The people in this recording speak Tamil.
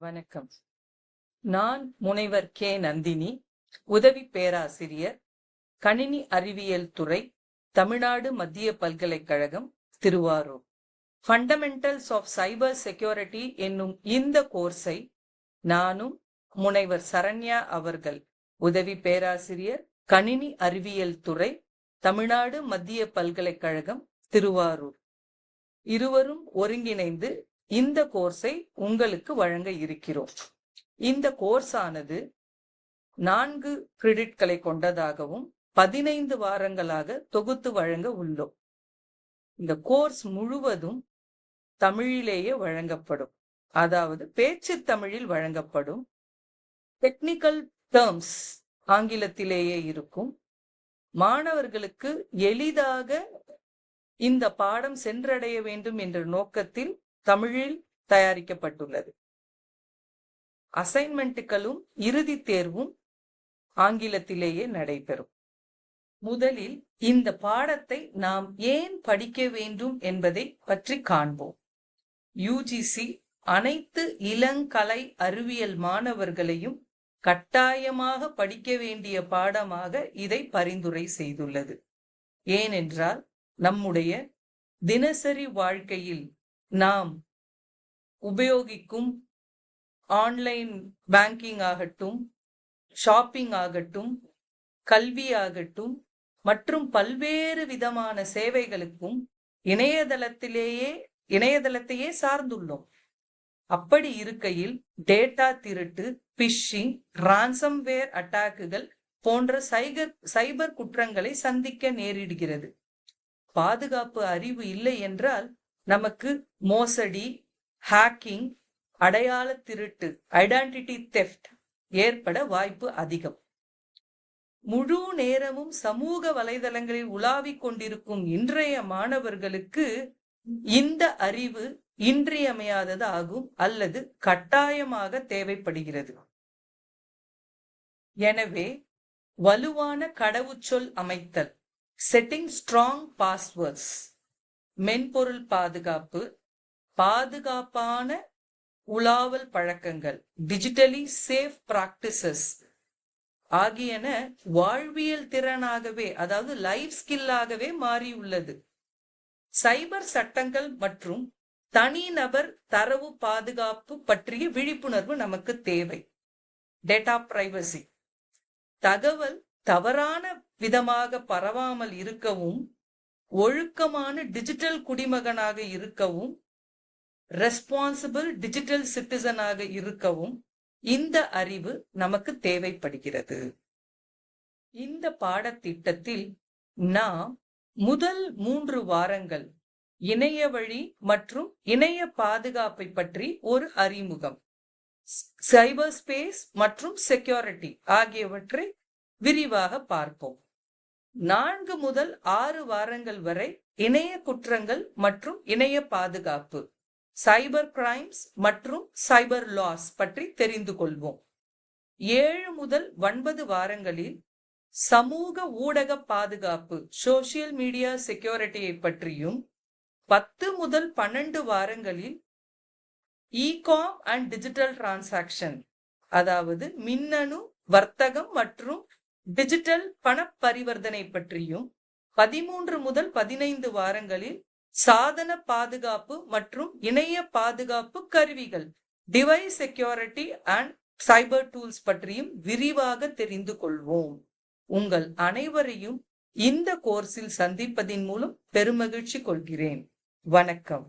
வணக்கம். நான் முனைவர் கே. நந்தினி, உதவி பேராசிரியர், கணினி அறிவியல் துறை, தமிழ்நாடு மத்திய பல்கலைக்கழகம், Thiruvarur. Fundamentals of cyber security என்னும் இந்த கோர்ஸை நானும் முனைவர் சரண்யா அவர்கள், உதவி பேராசிரியர், கணினி அறிவியல் துறை, தமிழ்நாடு மத்திய பல்கலைக்கழகம், திருவாரூர் இருவரும் ஒருங்கிணைந்து இந்த கோர்ஸை உங்களுக்கு வழங்க இருக்கிறோம். இந்த கோர்ஸ் ஆனது 4 கிரெடிட்களை கொண்டதாகவும் 15 வாரங்களாக தொகுத்து வழங்க உள்ளோம். இந்த கோர்ஸ் முழுவதும் தமிழிலேயே வழங்கப்படும், அதாவது பேச்சு தமிழில் வழங்கப்படும். டெக்னிக்கல் டேர்ம்ஸ் ஆங்கிலத்திலேயே இருக்கும். மாணவர்களுக்கு எளிதாக இந்த பாடம் சென்றடைய வேண்டும் என்ற நோக்கத்தில் தமிழில் தயாரிக்கப்பட்டுள்ளது. அசைன்மெண்ட்டுகளும் இறுதி தேர்வும் ஆங்கிலத்திலேயே நடைபெறும். முதலில் இந்த பாடத்தை நாம் ஏன் படிக்க வேண்டும் என்பதை பற்றி காண்போம். யுஜிசி அனைத்து இளங்கலை அறிவியல் மாணவர்களையும் கட்டாயமாக படிக்க வேண்டிய பாடமாக இதை பரிந்துரை செய்துள்ளது. ஏனென்றால் நம்முடைய தினசரி வாழ்க்கையில் நாம் உபயோகிக்கும் ஆன்லைன் பேங்கிங் ஆகட்டும், ஷாப்பிங் ஆகட்டும், கல்வி ஆகட்டும் மற்றும் பல்வேறு விதமான சேவைகளுக்கும் இணையதளத்தையே சார்ந்துள்ளோம். அப்படி இருக்கையில் டேட்டா திருட்டு, பிஷிங், ரான்சம்வேர் அட்டாக்குகள் போன்ற சைபர் குற்றங்களை சந்திக்க நேரிடுகிறது. பாதுகாப்பு அறிவு இல்லை என்றால் நமக்கு மோசடி, ஹேக்கிங், அடையாள திருட்டு, ஐடென்டிட்டி தெஃப்ட் ஏற்பட வாய்ப்பு அதிகம். முழு நேரமும் சமூக வலைதளங்களில் உலாவிக் கொண்டிருக்கும் இன்றைய மாணவர்களுக்கு இந்த அறிவு இன்றியமையாதது ஆகும் அல்லது கட்டாயமாக தேவைப்படுகிறது. எனவே வலுவான கடவுச்சொல் அமைத்தல், செட்டிங் ஸ்ட்ராங் பாஸ்வேர்ட்ஸ், மென்பொருள் பாதுகாப்பு, பாதுகாப்பான உலாவல் பழக்கங்கள், டிஜிட்டலி சேஃப் பிராக்டிசஸ் ஆகியன வாழ்வியல் திறனாகவே, அதாவது லைஃப் ஸ்கில்லாகவே மாறியுள்ளது. சைபர் சட்டங்கள் மற்றும் தனிநபர் தரவு பாதுகாப்பு பற்றிய விழிப்புணர்வு நமக்கு தேவை. டேட்டா பிரைவசி, தகவல் தவறான விதமாக பரவாமல் இருக்கவும், ஒழுக்கமான டிஜிட்டல் குடிமகனாக இருக்கவும், ரெஸ்பான்சிபிள் டிஜிட்டல் சிட்டிசனாக இருக்கவும் இந்த அறிவு நமக்கு தேவைப்படுகிறது. இந்த பாடத்திட்டத்தில் நாம் முதல் 3 வாரங்கள் இணைய வழி மற்றும் இணைய பாதுகாப்பை பற்றி ஒரு அறிமுகம், சைபர் ஸ்பேஸ் மற்றும் செக்யூரிட்டி ஆகியவற்றை விரிவாக பார்ப்போம். 4 முதல் 6 வாரங்கள் வரை இணைய குற்றங்கள் மற்றும் இணைய பாதுகாப்பு, சைபர் கிரைம்ஸ் மற்றும் சைபர் லாஸ் பற்றி தெரிந்து கொள்வோம். 7 முதல் 9 வாரங்களில் சமூக ஊடக பாதுகாப்பு, சோசியல் மீடியா செக்யூரிட்டியை பற்றியும், 10 முதல் 12 வாரங்களில் இகாம் அண்ட் டிஜிட்டல் டிரான்சாக்ஷன், அதாவது மின்னணு வர்த்தகம் மற்றும் டிஜிட்டல் பண பரிவர்த்தனை பற்றியும், 13 முதல் 15 வாரங்களில் சாதன பாதுகாப்பு மற்றும் இணைய பாதுகாப்பு கருவிகள், device security and cyber tools பற்றியும் விரிவாக தெரிந்து கொள்வோம். உங்கள் அனைவரையும் இந்த கோர்ஸில் சந்திப்பதின் மூலம் பெருமகிழ்ச்சி கொள்கிறேன். வணக்கம்.